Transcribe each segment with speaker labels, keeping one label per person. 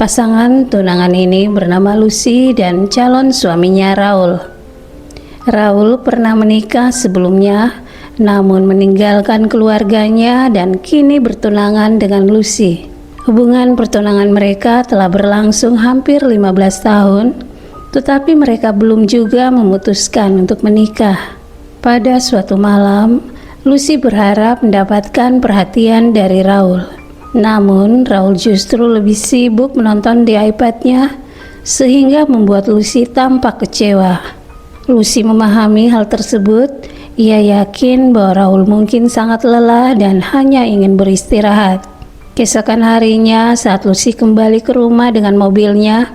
Speaker 1: Pasangan tunangan ini bernama Lucy dan calon suaminya Raul. Raul pernah menikah sebelumnya, namun meninggalkan keluarganya dan kini bertunangan dengan Lucy. Hubungan pertunangan mereka telah berlangsung hampir 15 tahun, tetapi mereka belum juga memutuskan untuk menikah. Pada suatu malam, Lucy berharap mendapatkan perhatian dari Raul. Namun, Raul justru lebih sibuk menonton di iPad-nya, sehingga membuat Lucy tampak kecewa. Lucy memahami hal tersebut. Ia yakin bahwa Raul mungkin sangat lelah dan hanya ingin beristirahat. Keesokan harinya, saat Lucy kembali ke rumah dengan mobilnya,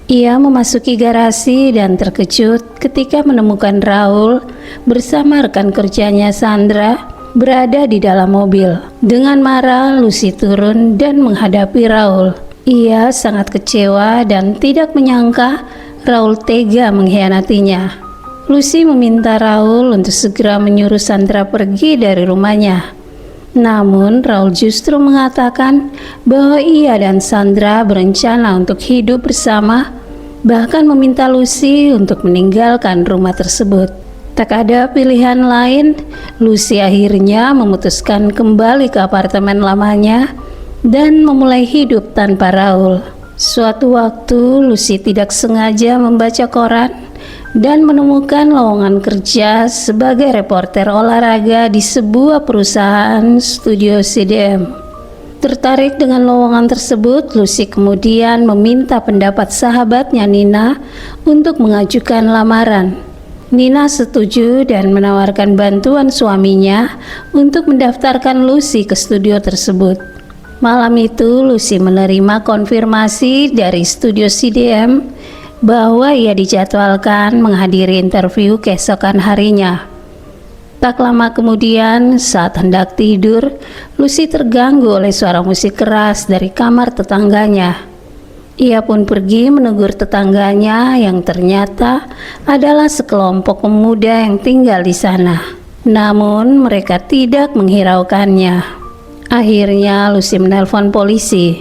Speaker 1: ia memasuki garasi dan terkejut ketika menemukan Raul bersama rekan kerjanya Sandra berada di dalam mobil. Dengan marah, Lucy turun dan menghadapi Raul. Ia sangat kecewa dan tidak menyangka Raul tega mengkhianatinya. Lucy meminta Raul untuk segera menyuruh Sandra pergi dari rumahnya. Namun Raul justru mengatakan bahwa ia dan Sandra berencana untuk hidup bersama, bahkan meminta Lucy untuk meninggalkan rumah tersebut. Tak ada pilihan lain, Lucy akhirnya memutuskan kembali ke apartemen lamanya dan memulai hidup tanpa Raul. Suatu waktu, Lucy tidak sengaja membaca koran dan menemukan lowongan kerja sebagai reporter olahraga di sebuah perusahaan studio CDM. Tertarik dengan lowongan tersebut, Lucy kemudian meminta pendapat sahabatnya Nina untuk mengajukan lamaran. Nina setuju dan menawarkan bantuan suaminya untuk mendaftarkan Lucy ke studio tersebut. Malam itu, Lucy menerima konfirmasi dari studio CDM bahwa ia dijadwalkan menghadiri interview keesokan harinya. Tak lama kemudian, saat hendak tidur, Lucy terganggu oleh suara musik keras dari kamar tetangganya. Ia pun pergi menegur tetangganya yang ternyata adalah sekelompok pemuda yang tinggal di sana. Namun mereka tidak menghiraukannya. Akhirnya Lucy menelpon polisi.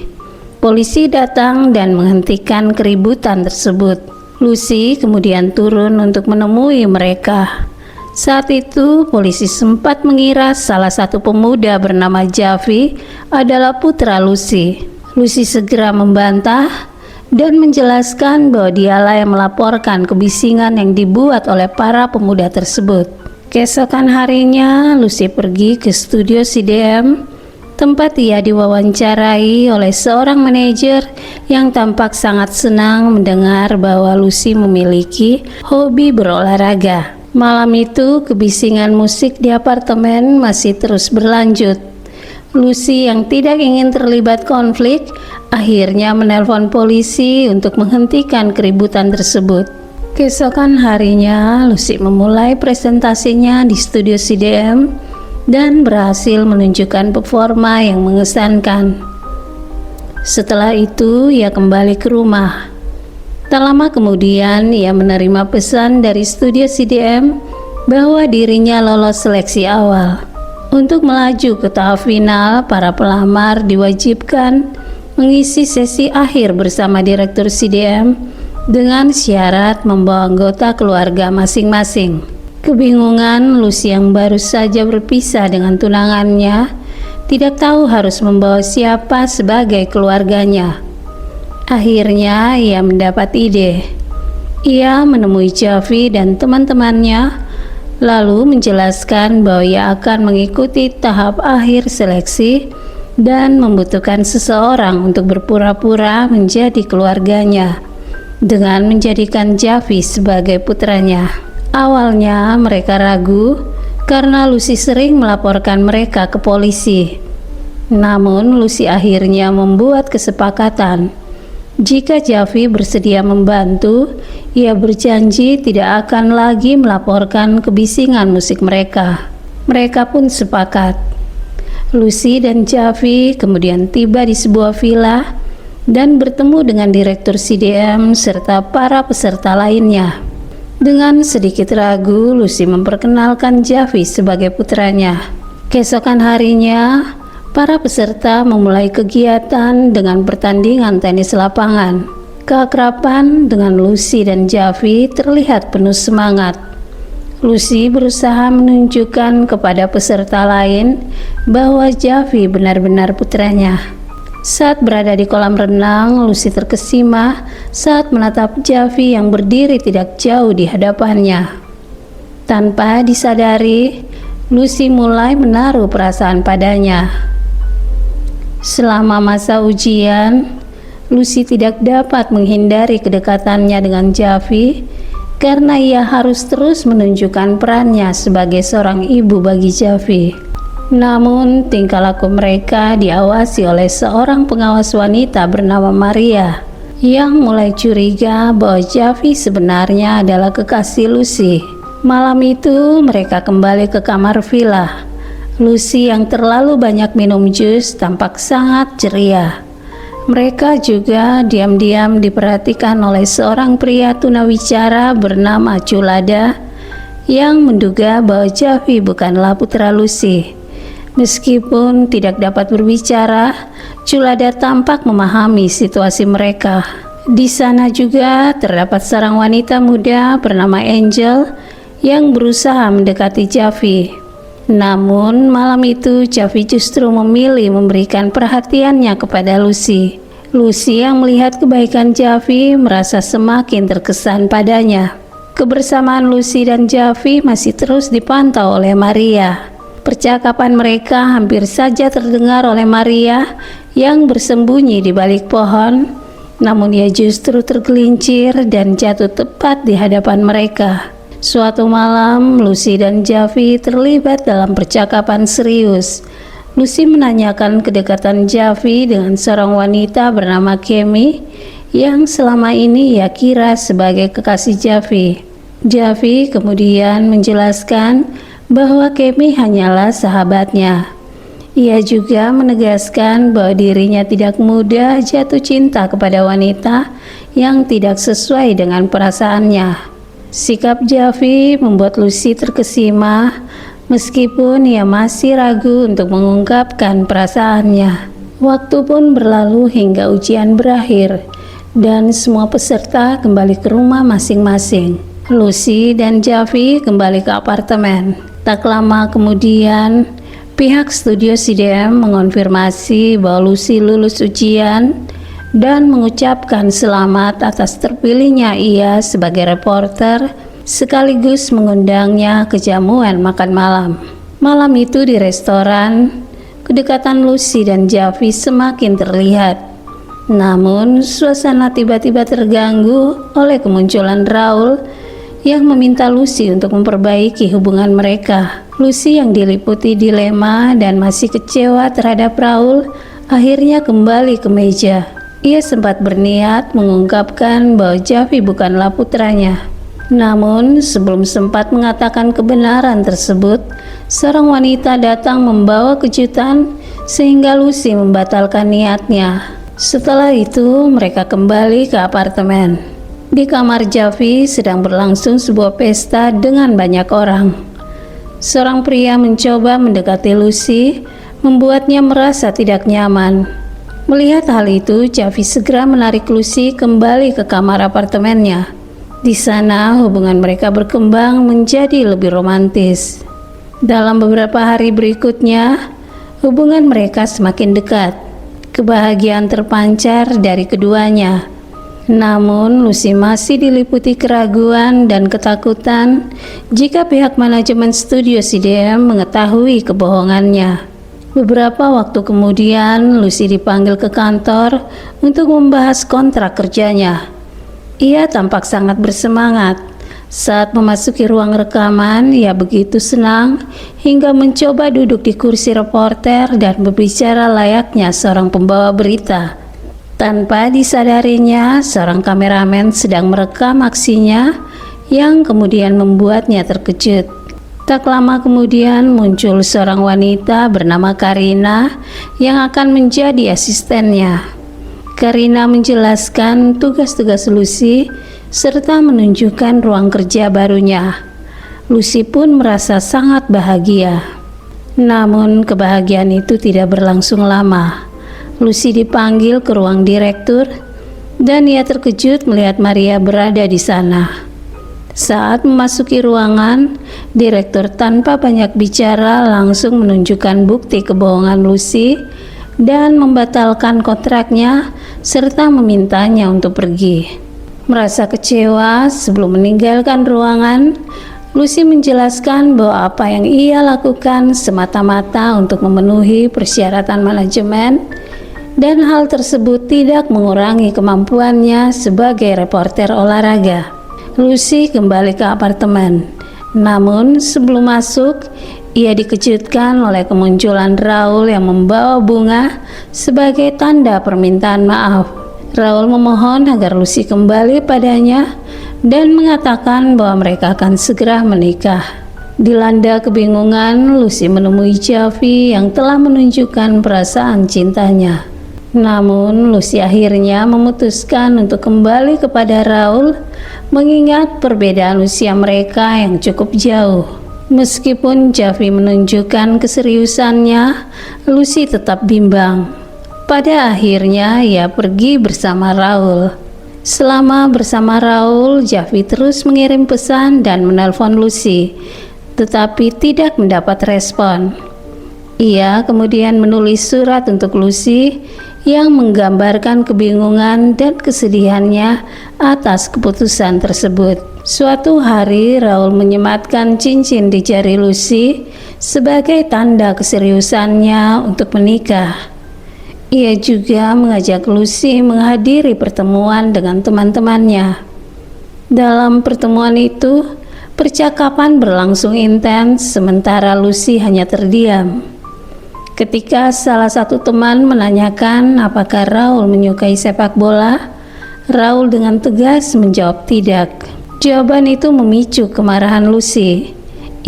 Speaker 1: Polisi datang dan menghentikan keributan tersebut. Lucy kemudian turun untuk menemui mereka. Saat itu polisi sempat mengira salah satu pemuda bernama Javi adalah putra Lucy. Lucy segera membantah dan menjelaskan bahwa dialah yang melaporkan kebisingan yang dibuat oleh para pemuda tersebut. Keesokan harinya, Lucy pergi ke studio CDM, tempat ia diwawancarai oleh seorang manajer yang tampak sangat senang mendengar bahwa Lucy memiliki hobi berolahraga. Malam itu, kebisingan musik di apartemen masih terus berlanjut. Lucy yang tidak ingin terlibat konflik akhirnya menelpon polisi untuk menghentikan keributan tersebut. Keesokan harinya, Lucy memulai presentasinya di studio CDM dan berhasil menunjukkan performa yang mengesankan. Setelah itu, ia kembali ke rumah. Tak lama kemudian, ia menerima pesan dari studio CDM bahwa dirinya lolos seleksi awal. Untuk melaju ke tahap final, para pelamar diwajibkan mengisi sesi akhir bersama direktur CDM dengan syarat membawa anggota keluarga masing-masing. Kebingungan, Lucy yang baru saja berpisah dengan tunangannya tidak tahu harus membawa siapa sebagai keluarganya. Akhirnya ia mendapat ide. Ia menemui Javi dan teman-temannya, lalu menjelaskan bahwa ia akan mengikuti tahap akhir seleksi dan membutuhkan seseorang untuk berpura-pura menjadi keluarganya dengan menjadikan Javi sebagai putranya. Awalnya mereka ragu karena Lucy sering melaporkan mereka ke polisi. Namun Lucy akhirnya membuat kesepakatan. Jika Javi bersedia membantu, ia berjanji tidak akan lagi melaporkan kebisingan musik mereka. Mereka pun sepakat. Lucy dan Javi kemudian tiba di sebuah villa dan bertemu dengan direktur CDM serta para peserta lainnya. Dengan sedikit ragu, Lucy memperkenalkan Javi sebagai putranya. Keesokan harinya, Para peserta memulai kegiatan dengan pertandingan tenis lapangan. Keakraban dengan Lucy dan Javi terlihat penuh semangat. Lucy berusaha menunjukkan kepada peserta lain bahwa Javi benar-benar putranya. Saat berada di kolam renang, Lucy terkesima saat menatap Javi yang berdiri tidak jauh di hadapannya. Tanpa disadari, Lucy mulai menaruh perasaan padanya. Selama masa ujian, Lucy tidak dapat menghindari kedekatannya dengan Javi karena ia harus terus menunjukkan perannya sebagai seorang ibu bagi Javi. Namun, tingkah laku mereka diawasi oleh seorang pengawas wanita bernama Maria yang mulai curiga bahwa Javi sebenarnya adalah kekasih Lucy. Malam itu, mereka kembali ke kamar villa. Lucy yang terlalu banyak minum jus tampak sangat ceria. Mereka juga diam-diam diperhatikan oleh seorang pria tunawicara bernama Culada yang menduga bahwa Javi bukanlah putra Lucy. Meskipun tidak dapat berbicara, Culada tampak memahami situasi mereka. Di sana juga terdapat seorang wanita muda bernama Angel yang berusaha mendekati Javi. Namun malam itu Javi justru memilih memberikan perhatiannya kepada Lucy. Lucy yang melihat kebaikan Javi merasa semakin terkesan padanya. Kebersamaan Lucy dan Javi masih terus dipantau oleh Maria. Percakapan mereka hampir saja terdengar oleh Maria yang bersembunyi di balik pohon, namun ia justru tergelincir dan jatuh tepat di hadapan mereka. Suatu malam, Lucy dan Javi terlibat dalam percakapan serius. Lucy menanyakan kedekatan Javi dengan seorang wanita bernama Kemi yang selama ini ia kira sebagai kekasih Javi. Javi kemudian menjelaskan bahwa Kemi hanyalah sahabatnya. Ia juga menegaskan bahwa dirinya tidak mudah jatuh cinta kepada wanita yang tidak sesuai dengan perasaannya. Sikap Javi membuat Lucy terkesima meskipun ia masih ragu untuk mengungkapkan perasaannya. Waktu pun berlalu hingga ujian berakhir dan semua peserta kembali ke rumah masing-masing. Lucy dan Javi kembali ke apartemen. Tak lama kemudian, pihak studio CDM mengonfirmasi bahwa Lucy lulus ujian dan mengucapkan selamat atas terpilihnya ia sebagai reporter, sekaligus mengundangnya ke jamuan makan malam. Malam itu di restoran, kedekatan Lucy dan Javi semakin terlihat. Namun, suasana tiba-tiba terganggu oleh kemunculan Raul yang meminta Lucy untuk memperbaiki hubungan mereka. Lucy yang diliputi dilema dan masih kecewa terhadap Raul akhirnya kembali ke meja. Ia sempat berniat mengungkapkan bahwa Javi bukanlah putranya. Namun sebelum sempat mengatakan kebenaran tersebut, seorang wanita datang membawa kejutan sehingga Lucy membatalkan niatnya. Setelah itu mereka kembali ke apartemen. Di kamar Javi sedang berlangsung sebuah pesta dengan banyak orang. Seorang pria mencoba mendekati Lucy, membuatnya merasa tidak nyaman. Melihat hal itu, Javi segera menarik Lucy kembali ke kamar apartemennya. Di sana hubungan mereka berkembang menjadi lebih romantis. Dalam beberapa hari berikutnya, hubungan mereka semakin dekat. Kebahagiaan terpancar dari keduanya. Namun, Lucy masih diliputi keraguan dan ketakutan jika pihak manajemen studio CDM mengetahui kebohongannya. Beberapa waktu kemudian, Lucy dipanggil ke kantor untuk membahas kontrak kerjanya. Ia tampak sangat bersemangat. Saat memasuki ruang rekaman, ia begitu senang hingga mencoba duduk di kursi reporter dan berbicara layaknya seorang pembawa berita. Tanpa disadarinya, seorang kameramen sedang merekam aksinya yang kemudian membuatnya terkejut. Tak lama kemudian muncul seorang wanita bernama Karina yang akan menjadi asistennya. Karina menjelaskan tugas-tugas Lucy serta menunjukkan ruang kerja barunya. Lucy pun merasa sangat bahagia. Namun kebahagiaan itu tidak berlangsung lama. Lucy dipanggil ke ruang direktur dan ia terkejut melihat Maria berada di sana. Saat memasuki ruangan, direktur tanpa banyak bicara langsung menunjukkan bukti kebohongan Lucy dan membatalkan kontraknya serta memintanya untuk pergi. Merasa kecewa sebelum meninggalkan ruangan, Lucy menjelaskan bahwa apa yang ia lakukan semata-mata untuk memenuhi persyaratan manajemen dan hal tersebut tidak mengurangi kemampuannya sebagai reporter olahraga. Lucy kembali ke apartemen, namun sebelum masuk, ia dikejutkan oleh kemunculan Raul yang membawa bunga sebagai tanda permintaan maaf. Raul memohon agar Lucy kembali padanya dan mengatakan bahwa mereka akan segera menikah. Dilanda kebingungan, Lucy menemui Javi yang telah menunjukkan perasaan cintanya. Namun Lucy akhirnya memutuskan untuk kembali kepada Raul mengingat perbedaan usia mereka yang cukup jauh. Meskipun Javi menunjukkan keseriusannya, Lucy tetap bimbang. Pada akhirnya ia pergi bersama Raul. Selama bersama Raul, Javi terus mengirim pesan dan menelpon Lucy, tetapi tidak mendapat respon. Ia kemudian menulis surat untuk Lucy yang menggambarkan kebingungan dan kesedihannya atas keputusan tersebut. Suatu hari, Raul menyematkan cincin di jari Lucy sebagai tanda keseriusannya untuk menikah. Ia juga mengajak Lucy menghadiri pertemuan dengan teman-temannya. Dalam pertemuan itu, percakapan berlangsung intens sementara Lucy hanya terdiam. Ketika salah satu teman menanyakan apakah Raul menyukai sepak bola, Raul dengan tegas menjawab tidak. Jawaban itu memicu kemarahan Lucy.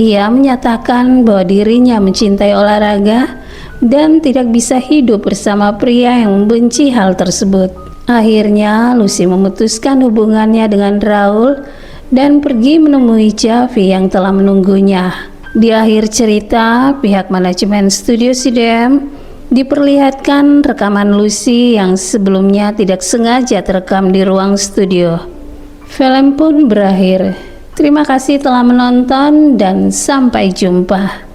Speaker 1: Ia menyatakan bahwa dirinya mencintai olahraga dan tidak bisa hidup bersama pria yang membenci hal tersebut. Akhirnya Lucy memutuskan hubungannya dengan Raul dan pergi menemui Javi yang telah menunggunya. Di akhir cerita, pihak manajemen studio CDM diperlihatkan rekaman Lucy yang sebelumnya tidak sengaja terekam di ruang studio. Film pun berakhir. Terima kasih telah menonton dan sampai jumpa.